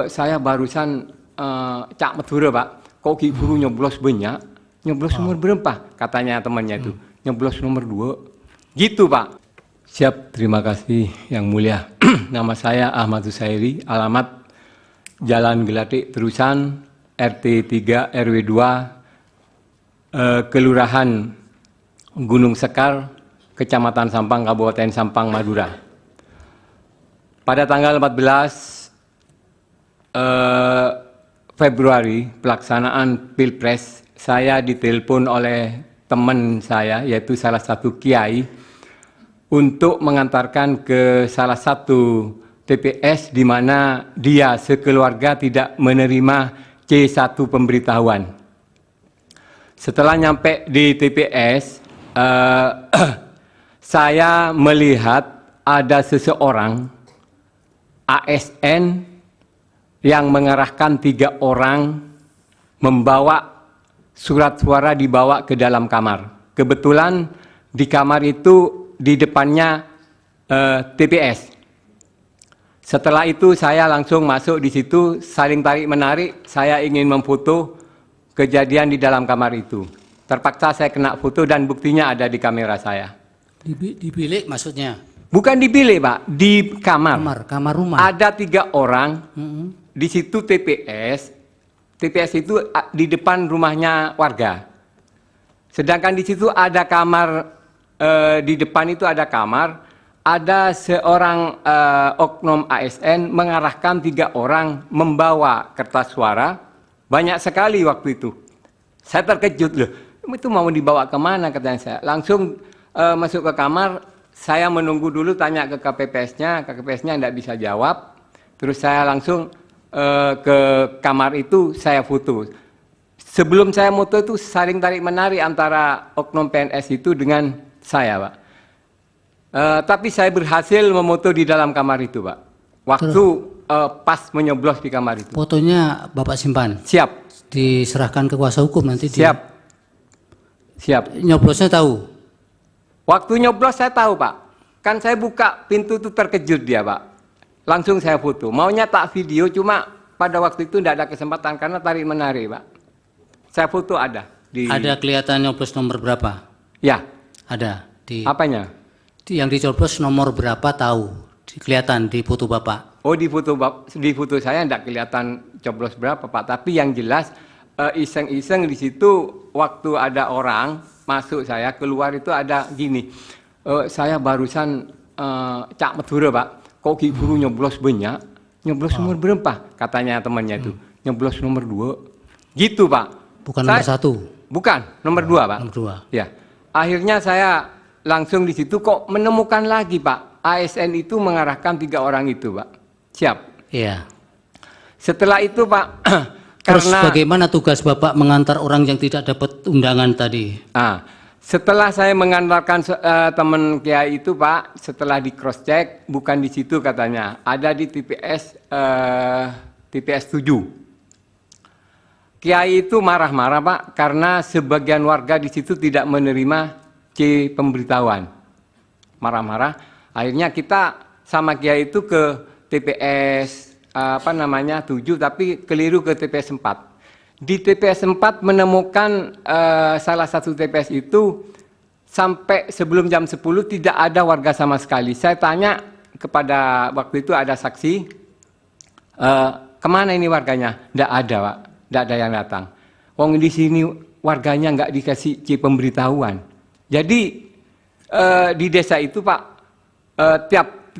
Saya barusan Cak Madura Pak, kok Ki Guru nyoblos banyak, nyoblos nomor berapa? Katanya temannya itu, nyoblos nomor 2. Gitu Pak. Siap, terima kasih Yang Mulia. Nama saya Ahmad Husairi, alamat Jalan Gelatik Terusan, RT 3 RW 2, Kelurahan Gunung Sekar, Kecamatan Sampang, Kabupaten Sampang, Madura. Pada tanggal 14 Februari pelaksanaan Pilpres, saya ditelepon oleh teman saya, yaitu salah satu kiai, untuk mengantarkan ke salah satu TPS di mana dia sekeluarga tidak menerima C1 pemberitahuan. Setelah nyampe di TPS, saya melihat ada seseorang ASN yang mengerahkan 3 orang membawa surat suara, dibawa ke dalam kamar. Kebetulan di kamar itu di depannya TPS. Setelah itu saya langsung masuk di situ, saling tarik-menarik, saya ingin memfoto kejadian di dalam kamar itu. Terpaksa saya kena foto dan buktinya ada di kamera saya. Di bilik maksudnya? Bukan di bilik Pak, di kamar. Kamar rumah. Ada 3 orang, di situ TPS. TPS itu di depan rumahnya warga. Sedangkan di situ ada kamar, di depan itu ada kamar, ada seorang oknum ASN mengarahkan 3 orang membawa kertas suara, banyak sekali waktu itu. Saya terkejut loh, itu mau dibawa kemana katanya saya. Langsung masuk ke kamar, saya menunggu dulu tanya ke KPPS-nya, KPPS-nya tidak bisa jawab. Terus saya langsung ke kamar itu, saya foto. Sebelum saya foto itu saling tarik-menarik antara oknum PNS itu dengan saya, Pak. Tapi saya berhasil memoto di dalam kamar itu, Pak. Waktu pas menyoblos di kamar itu. Fotonya Bapak simpan? Siap. Diserahkan ke kuasa hukum nanti? Siap. Siap. Nyoblosnya tahu? Waktu nyoblos saya tahu, Pak. Kan saya buka pintu itu terkejut dia, Pak. Langsung saya foto. Maunya tak video, cuma pada waktu itu tidak ada kesempatan karena tarik-menarik, Pak. Saya foto ada. Ada kelihatan nyoblos nomor berapa? Ya. Ada. Apanya? Yang dicoblos nomor berapa tahu? Kelihatan di foto Bapak? Oh, di foto saya tidak kelihatan coblos berapa, Pak. Tapi yang jelas iseng-iseng di situ waktu ada orang masuk, saya keluar itu ada gini. Saya barusan Cak Madura, Pak. Kok Ki Guru nyoblos banyak? Nyoblos nomor berapa? Katanya temannya itu. Nyoblos nomor 2. Gitu, Pak. Bukan nomor 1? Bukan, nomor 2, Pak. Nomor 2. Ya. Akhirnya saya langsung di situ kok menemukan lagi, Pak. ASN itu mengarahkan 3 orang itu, Pak. Siap. Iya. Setelah itu, Pak, terus karena bagaimana tugas Bapak mengantar orang yang tidak dapat undangan tadi? Setelah saya mengantarkan teman Kiai itu, Pak, setelah di cross check, bukan di situ katanya, ada di TPS 7. Kiai itu marah-marah, Pak, karena sebagian warga di situ tidak menerima C pemberitahuan. Marah-marah. Akhirnya kita sama Kiai itu ke TPS 7, tapi keliru ke TPS 4. Di TPS 4 menemukan salah satu TPS itu sampai sebelum jam 10 tidak ada warga sama sekali. Saya tanya kepada waktu itu ada saksi, kemana ini warganya? Tidak ada, Pak. Tidak ada yang datang. Wong di sini warganya nggak dikasih C pemberitahuan. Jadi di desa itu, Pak, tiap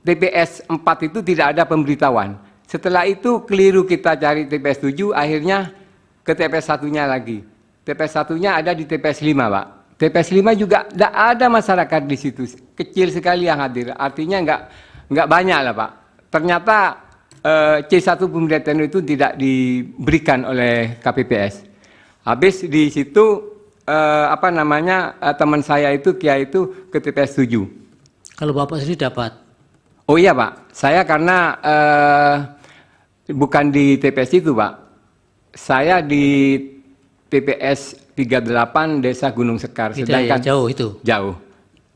TPS 4 itu tidak ada pemberitahuan. Setelah itu keliru kita cari TPS 7, akhirnya ke TPS 1-nya lagi. TPS 1-nya ada di TPS 5, Pak. TPS 5 juga tidak ada masyarakat di situ. Kecil sekali yang hadir. Artinya nggak banyak lah, Pak. Ternyata C1 pemberitahuan itu tidak diberikan oleh KPPS. Habis di situ teman saya itu Kiai itu ke TPS 7. Kalau Bapak sendiri dapat? Oh iya, Pak. Saya karena bukan di TPS itu, Pak. Saya di TPS 38 Desa Gunung Sekar. Sedangkan jauh itu? Jauh.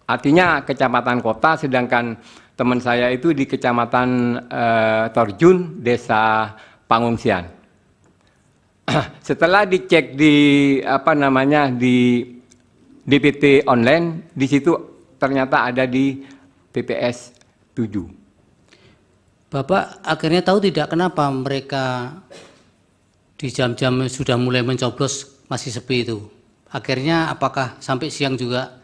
Artinya kecamatan kota, sedangkan Teman saya itu di Kecamatan Torjun, Desa Pangungsian. Setelah dicek di di DPT online, di situ ternyata ada di TPS 7. Bapak akhirnya tahu tidak kenapa mereka di jam-jam sudah mulai mencoblos masih sepi itu? Akhirnya apakah sampai siang juga?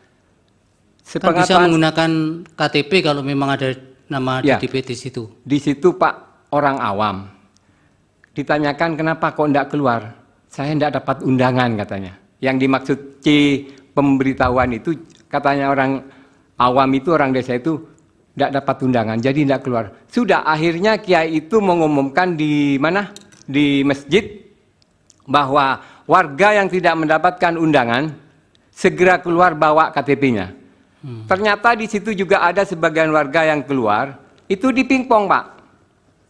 Kan bisa menggunakan KTP kalau memang ada nama ya, di DPT situ. Di situ Pak, orang awam. Ditanyakan kenapa kok enggak keluar? Saya enggak dapat undangan katanya. Yang dimaksud C pemberitahuan itu katanya orang awam itu, orang desa itu enggak dapat undangan, jadi enggak keluar. Sudah akhirnya kiai itu mengumumkan di mana? Di masjid bahwa warga yang tidak mendapatkan undangan segera keluar bawa KTP-nya. Ternyata di situ juga ada sebagian warga yang keluar, itu di pingpong Pak.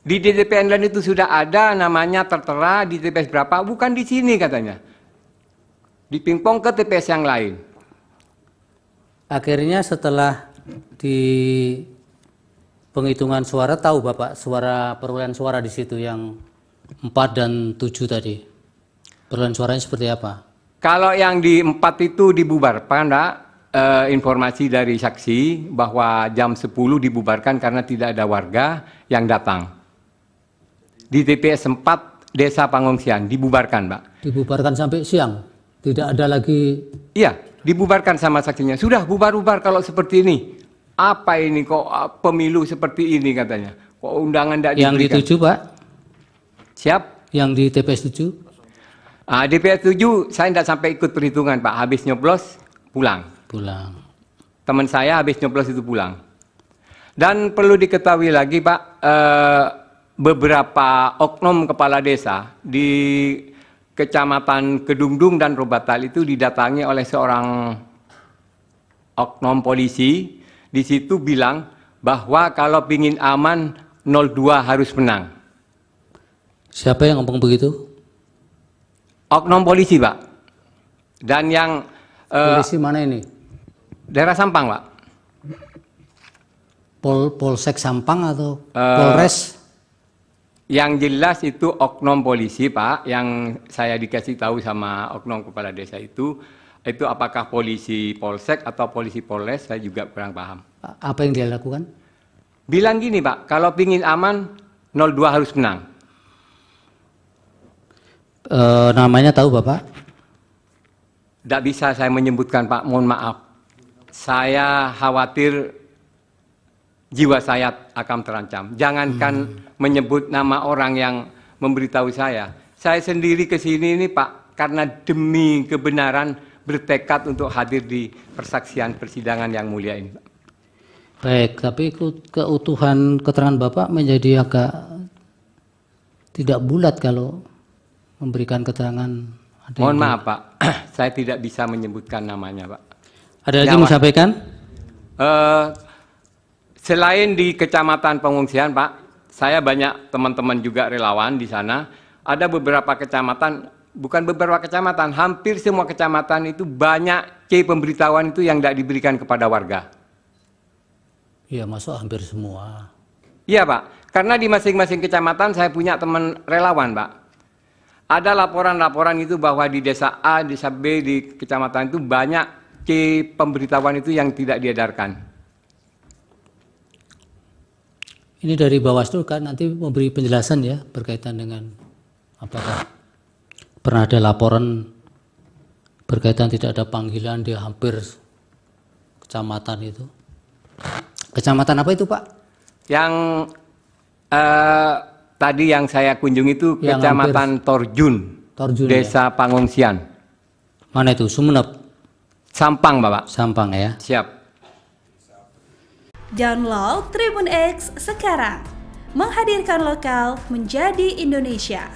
Di DPT online itu sudah ada namanya tertera di TPS berapa, bukan di sini katanya. Di pingpong ke TPS yang lain. Akhirnya setelah di penghitungan suara tahu Bapak perolehan suara di situ yang 4 dan 7 tadi. Perolehan suaranya seperti apa? Kalau yang di 4 itu dibubarkan Pak. Informasi dari saksi bahwa jam 10 dibubarkan karena tidak ada warga yang datang. Di TPS 4 Desa Pangungsian dibubarkan, Pak. Dibubarkan sampai siang? Tidak ada lagi? Iya, dibubarkan sama saksinya. Sudah bubar-bubar kalau seperti ini. Apa ini kok pemilu seperti ini katanya. Kok undangan tidak diberikan. Yang di 7, Pak? Siap? Yang di TPS 7? DPS 7 saya tidak sampai ikut perhitungan, Pak. Habis nyoblos pulang. Teman saya habis nyoblos itu pulang. Dan perlu diketahui lagi Pak, beberapa oknum kepala desa di Kecamatan Kedungdung dan Robatal itu didatangi oleh seorang oknum polisi. Di situ bilang bahwa kalau ingin aman 02 harus menang. Siapa yang ngomong begitu? Oknum polisi Pak. Dan yang polisi mana ini? Daerah Sampang, Pak. Polsek Sampang atau Polres? Yang jelas itu oknum polisi, Pak, yang saya dikasih tahu sama oknum kepala desa itu apakah polisi Polsek atau polisi Polres, saya juga kurang paham. Apa yang dia lakukan? Bilang gini, Pak, kalau pingin aman, 02 harus menang. Namanya tahu, Bapak? Tidak bisa saya menyebutkan, Pak, mohon maaf. Saya khawatir jiwa saya akan terancam. Jangankan menyebut nama orang yang memberitahu saya. Saya sendiri ke sini ini Pak, karena demi kebenaran bertekad untuk hadir di persaksian persidangan yang mulia ini, Pak. Baik, tapi keutuhan keterangan Bapak menjadi agak tidak bulat kalau memberikan keterangan. Mohon maaf Pak, saya tidak bisa menyebutkan namanya Pak. Ada lagi mau sampaikan? Selain di Kecamatan Pengungsian, Pak, saya banyak teman-teman juga relawan di sana. Ada beberapa kecamatan, bukan beberapa kecamatan, hampir semua kecamatan itu banyak C pemberitahuan itu yang tidak diberikan kepada warga. Iya, masuk hampir semua. Iya, Pak. Karena di masing-masing kecamatan saya punya teman relawan, Pak. Ada laporan-laporan itu bahwa di desa A, desa B, di kecamatan itu banyak C pemberitahuan itu yang tidak diedarkan. Ini dari Bawaslu kan nanti memberi penjelasan ya berkaitan dengan apakah pernah ada laporan berkaitan tidak ada panggilan di hampir kecamatan itu. Kecamatan apa itu Pak? Yang tadi yang saya kunjungi itu yang Kecamatan Torjun, Desa ya? Pangungsian. Mana itu? Sumeneb? Sampang, Bapak. Sampang ya. Siap. Download Tribun X sekarang. Menghadirkan lokal menjadi Indonesia.